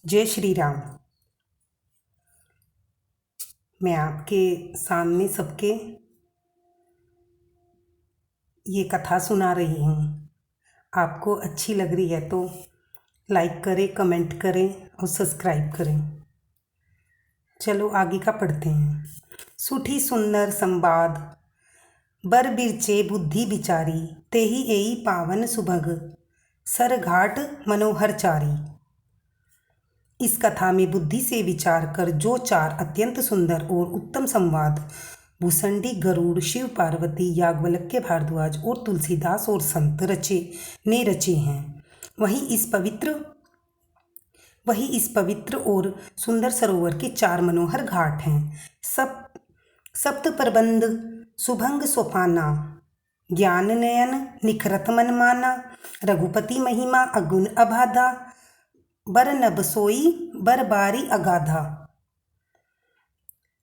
जय श्री राम। मैं आपके सामने सबके ये कथा सुना रही हूँ। आपको अच्छी लग रही है तो लाइक करें, कमेंट करें और सब्सक्राइब करें। चलो आगे का पढ़ते हैं। सुठी सुंदर संवाद बर बिरचे बुद्धि बिचारी, तेहि एई पावन सुभग सर घाट मनोहर चारी। इस कथा में बुद्धि से विचार कर जो चार अत्यंत सुंदर और उत्तम संवाद भूसंडी, गरुड़, शिव पार्वती, याज्ञवल्क्य भारद्वाज और तुलसीदास और संत रचे हैं, वही इस पवित्र और सुंदर सरोवर के चार मनोहर घाट हैं। सप्त प्रबंध सुभंग सोपाना, ज्ञान नयन निखरत मन माना, रघुपति महिमा अगुण अबाधा, बर नभ सोई बर बारी अगाधा।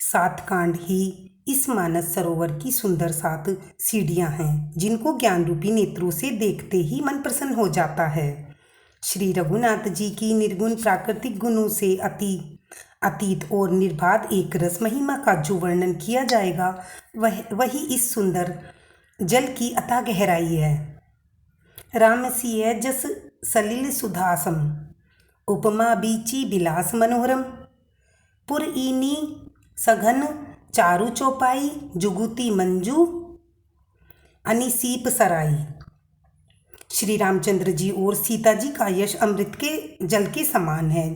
7 कांड ही इस मानस सरोवर की सुंदर 7 सीढ़ियां हैं, जिनको ज्ञान रूपी नेत्रों से देखते ही मन प्रसन्न हो जाता है। श्री रघुनाथ जी की निर्गुण प्राकृतिक गुणों से अतीत और निर्बाध एक रस महिमा का जो वर्णन किया जाएगा, वही इस सुंदर जल की अथाह गहराई है। रामसिय जस सलिल सुधासम, उपमा बीची बिलास मनोहरम, पुरईनी सघन चारु चौपाई, जुगुती मंजू अनिसीप सराई। श्री रामचंद्र जी और सीता जी का यश अमृत के जल के समान है।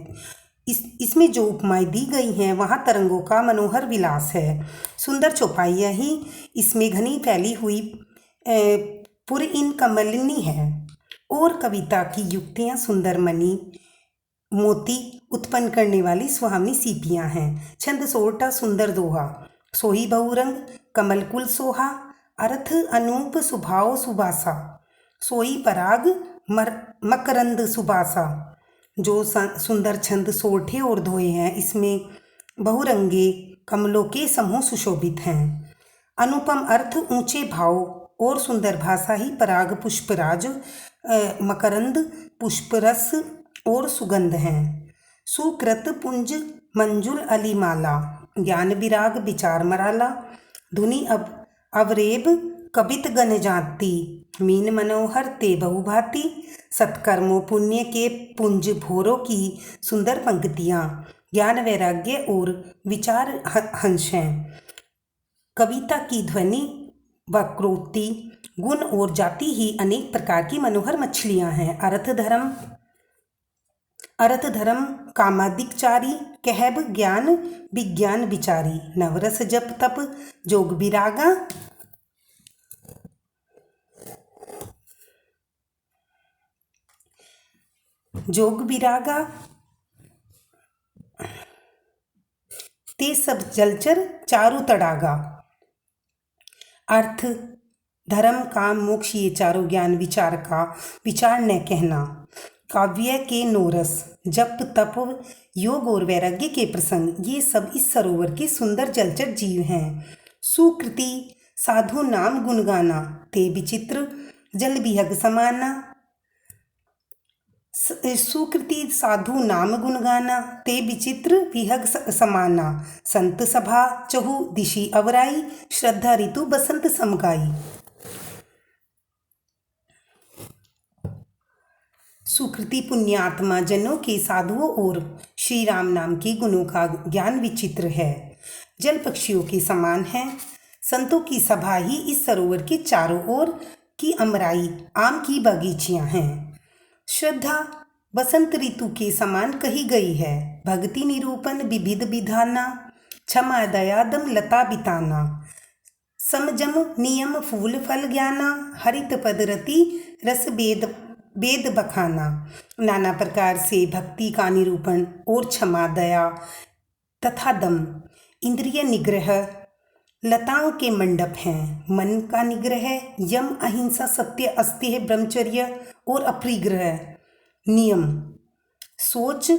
इसमें जो उपमाएं दी गई हैं वहाँ तरंगों का मनोहर विलास है। सुंदर चौपाइयाँ ही इसमें घनी फैली हुई पुरईन कमलिनी है और कविता की युक्तियाँ सुंदर मणि मोती उत्पन्न करने वाली सुहावनी सीपियाँ हैं। छंद सोरठा सुंदर दोहा, सोही बहुरंग कमल कुल सोहा, अर्थ अनूप सुभाव सुबासा, सोई पराग मकरंद सुबासा। जो सुंदर छंद सोरठे और दोहे हैं, इसमें बहुरंगे कमलों के समूह सुशोभित हैं। अनुपम अर्थ ऊंचे भाव और सुंदर भाषा ही पराग पुष्पराज, मकरंद पुष्परस और सुगंध हैं। सुकृत पुंज मंजुल अलीमाला, ज्ञान विराग विचार मराला, धुनि अवरेब कबित गण जाति, मीन मनोहर ते बहुभांति। सत्कर्मों पुण्य के पुंज भोरों की सुंदर पंक्तियाँ ज्ञान वैराग्य और विचार हंस हैं। कविता की ध्वनि वक्रोक्ति गुण और जाति ही अनेक प्रकार की मनोहर मछलियाँ हैं। अर्थ धर्म कामादिकचारी, कहब ज्ञान विज्ञान विचारी, नवरस जप तप जोग विरागा, ते सब जलचर चारु तड़ागा। अर्थ धर्म काम मोक्ष ये चारों ज्ञान विचार का विचार न कहना, काव्य के नोरस जप तप योग और वैराग्य के प्रसंग, ये सब इस सरोवर के सुंदर जलचर जीव हैं। सुकृति साधु नाम गुण गाना, ते विचित्र जल विहग समाना। सुकृति साधु नाम गुण गाना, ते विचित्र विहग समाना। संत सभा चहु दिशि अवराई, श्रद्धा ऋतु बसंत समगाई। सुकृति पुण्यात्मा जनों के साधुओं और श्री राम नाम के गुणों का ज्ञान विचित्र है, जल पक्षियों के समान है। संतों की सभा ही इस सरोवर के चारों ओर की अमराई आम की बगीचियां हैं। श्रद्धा बसंत ऋतु के समान कही गई है। भक्ति निरूपण विविध विधाना, क्षमा दया दम लता बिताना, समजम नियम फूल फल ज्ञाना, हरित पद रति रस वेद बखाना। नाना प्रकार से भक्ति का निरूपण और क्षमा दया तथा दम, इंद्रिय निग्रह लताओं के मंडप हैं। मन का निग्रह यम अहिंसा सत्य अस्तेय ब्रह्मचर्य और अपरिग्रह नियम, सोच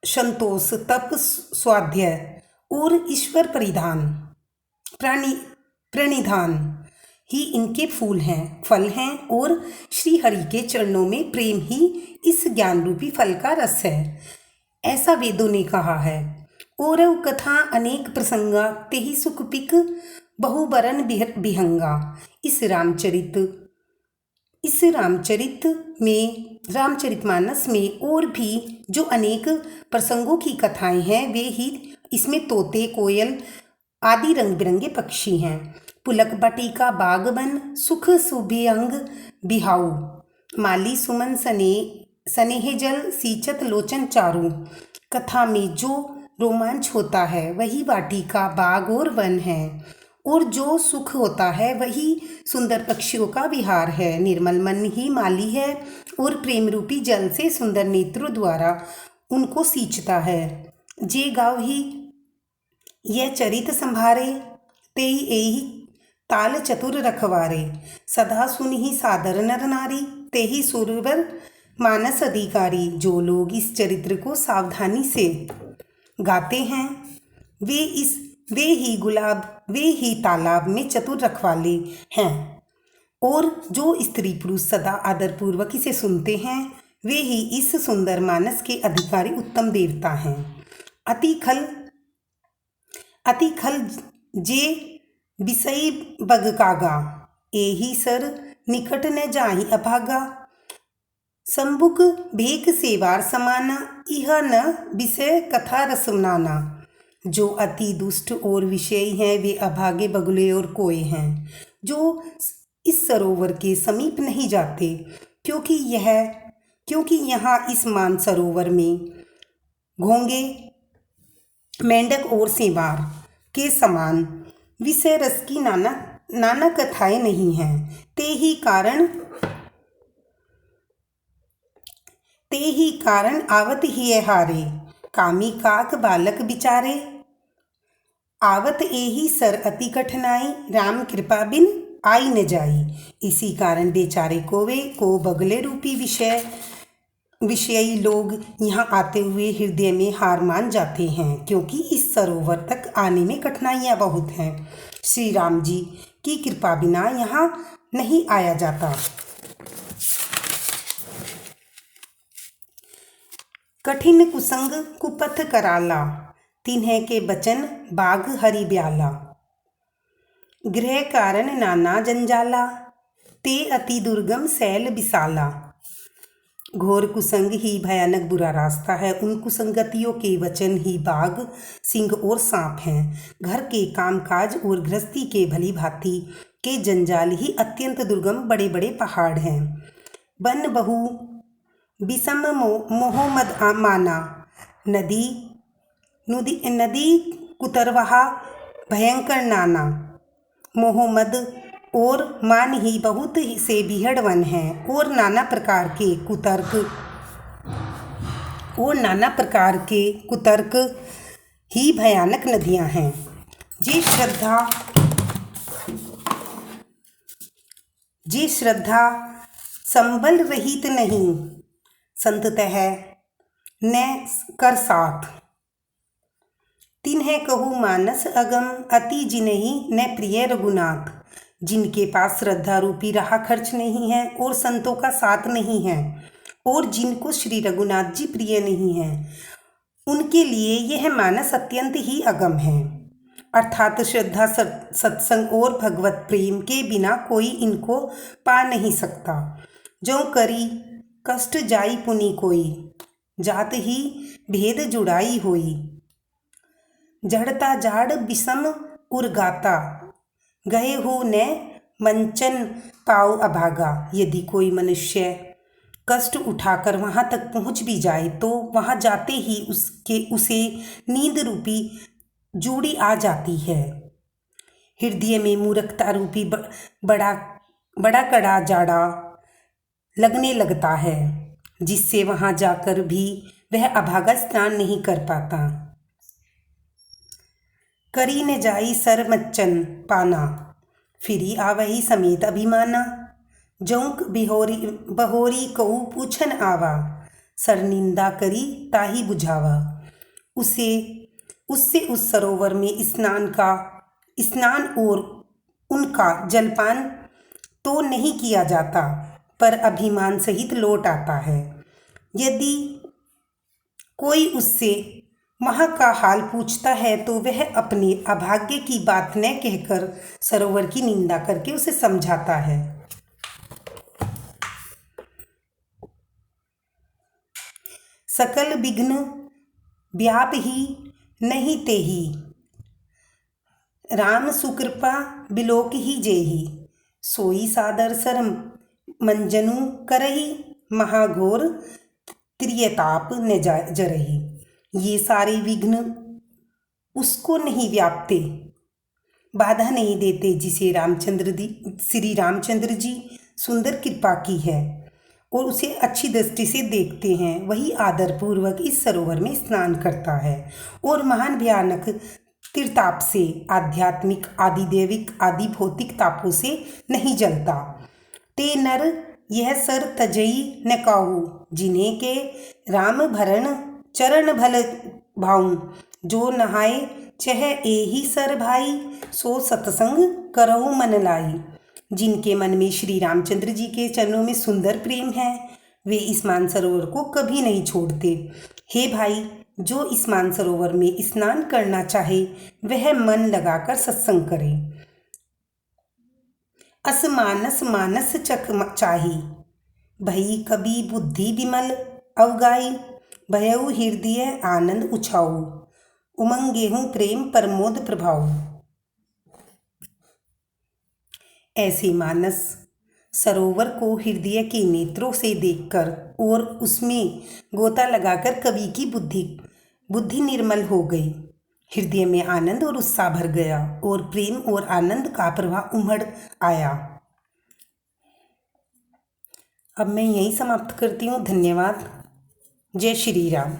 संतोष तप स्वाध्याय और ईश्वर प्रणिधान ही इनके फल हैं और श्री हरि के चरणों में प्रेम ही इस ज्ञान रूपी फल का रस है। ऐसा वेदों ने कहा है। औरव कथा अनेक प्रसंगा तेहि सुख पिक बहुबरन बिहंगा। इस रामचरितमानस में और भी जो अनेक प्रसंगों की कथाएं हैं वे ही इसमें तोते, कोयल आदि रंग बिरंगे पक्षी हैं। पुलक बटिका बागबन सुख सुभियंग बिहाऊ। माली सुमन स्नेह जल सींचत लोचन चारू। कथा में जो रोमांच होता है वही वाटिका, बाग और वन है, और जो सुख होता है वही सुंदर पक्षियों का विहार है। निर्मल मन ही माली है और प्रेम रूपी जल से सुंदर नेत्रों द्वारा उनको सींचता है। जे गाँव ही यह चरित संभारे तेई एही ताल चतुर रखवारे। सदा सुन ही सादर नर नारी तेही सुरवर मानस अधिकारी। जो लोग इस चरित्र को सावधानी से गाते हैं वे ही तालाब में चतुर रखवाले हैं, और जो स्त्री पुरुष सदा आदरपूर्वक इसे सुनते हैं वे ही इस सुंदर मानस के अधिकारी उत्तम देवता हैं। अति खल जे बिसई बग कागा। एही सर निकट न जाहि अभागा। संबुक भेक सेवार समाना इह न विषय कथा रसनाना। जो अति दुष्ट और विषयी हैं वे अभागे, बगुले और कोए हैं जो इस सरोवर के समीप नहीं जाते, क्योंकि यहाँ इस मानसरोवर में घोंगे, मेंढक और सेवार के समान विषय रस की नाना कथाएं नहीं हैं। ते ही कारण आवत ही हारे। कामी काक बालक बिचारे। आवत एही सर अति कठिनाई। राम कृपा बिन आई न जाई। इसी कारण बेचारे कोवे को बगले रूपी विषयी लोग यहाँ आते हुए हृदय में हार मान जाते हैं, क्योंकि इस सरोवर तक आने में कठिनाइयाँ बहुत हैं। श्री राम जी की कृपा बिना यहाँ नहीं आया जाता। कठिन कुसंग कुपथ कराला। तिन्ह के बचन बाघ हरि ब्याला। गृह कारण नाना जंजाला। ते अति दुर्गम शैल विशाला। घोर कुसंग ही भयानक बुरा रास्ता है। उन कुसंगतियों के वचन ही बाघ, सिंह और सांप हैं। घर के कामकाज और गृहस्थी के भली भांति के जंजाल ही अत्यंत दुर्गम बड़े बड़े पहाड़ हैं। बन बहु विषम मोहमद माना। नदी कुतरवहा भयंकर नाना। मोहम्मद और मान ही बहुत से बिहड़ वन हैं, और नाना प्रकार के कुतर्क ही भयानक नदियां हैं। जे श्रद्धा संबल रहित नहीं। संततः न कर साथ। तिन्ह कहु मानस अगम। अति जिन्हि न प्रिय रघुनाथ। जिनके पास श्रद्धा रूपी राह खर्च नहीं है और संतों का साथ नहीं है, और जिनको श्री रघुनाथ जी प्रिय नहीं है, उनके लिए यह मानस अत्यंत ही अगम है। अर्थात श्रद्धा, सत्संग और भगवत प्रेम के बिना कोई इनको पा नहीं सकता। जो करी कष्ट जाई पुनि कोई। जात ही भेद जुड़ाई होई। जड़ता जाड़ विषम उर्गाता। गए हो न मंचन पाओ अभागा। यदि कोई मनुष्य कष्ट उठाकर वहाँ तक पहुँच भी जाए तो वहाँ जाते ही उसे नींद रूपी जूड़ी आ जाती है। हृदय में मूर्खता रूपी बड़ा कड़ा जाड़ा लगने लगता है, जिससे वहाँ जाकर भी वह अभागा स्नान नहीं कर पाता। करी न जाई सर मच्चन पाना। फिरी आवही समेत अभिमाना। जौक बहोरी कऊ पूछन आवा। सर निंदा करी ताही बुझावा। उससे उस सरोवर में स्नान और उनका जलपान तो नहीं किया जाता, पर अभिमान सहित लौट आता है। यदि कोई उससे वहाँ का हाल पूछता है तो वह अपने अभाग्य की बात न कहकर सरोवर की निंदा करके उसे समझाता है। सकल विघ्न व्याप ही नहीं तेहि, राम सुकृपा बिलोक ही जेहि, सोई सादर सर मंजनु करही, महाघोर त्रियताप न जरही। ये सारे विघ्न उसको नहीं व्यापते, बाधा नहीं देते, जिसे श्री रामचंद्र जी सुंदर कृपा की है और उसे अच्छी दृष्टि से देखते हैं, वही आदरपूर्वक इस सरोवर में स्नान करता है और महान भयानक त्रिताप से, आध्यात्मिक, आदि दैविक, आदि भौतिक तापों से नहीं जलता। ते नर यह सर तजई न काहू, जिन्हें के राम भरण चरण भल भाऊं, जो नहाए चह एही सर भाई, सो सत्संग करहु मन लाई। जिनके मन में श्री रामचंद्र जी के चरणों में सुंदर प्रेम है, वे इस मानसरोवर को कभी नहीं छोड़ते। हे भाई, जो इस मानसरोवर में स्नान करना चाहे वह मन लगाकर सत्संग करे। असमानस मानस चक चाही, भई कभी बुद्धि विमल अवगाई, भयउ हृदय आनंद उछाऊ, उमंगेहूँ प्रेम प्रमोद प्रभाऊ। ऐसे मानस सरोवर को हृदय के नेत्रों से देखकर और उसमें गोता लगाकर कवि की बुद्धि निर्मल हो गई, हृदय में आनंद और उत्साह भर गया और प्रेम और आनंद का प्रवाह उमड़ आया। अब मैं यहीं समाप्त करती हूँ। धन्यवाद। जय श्री राम।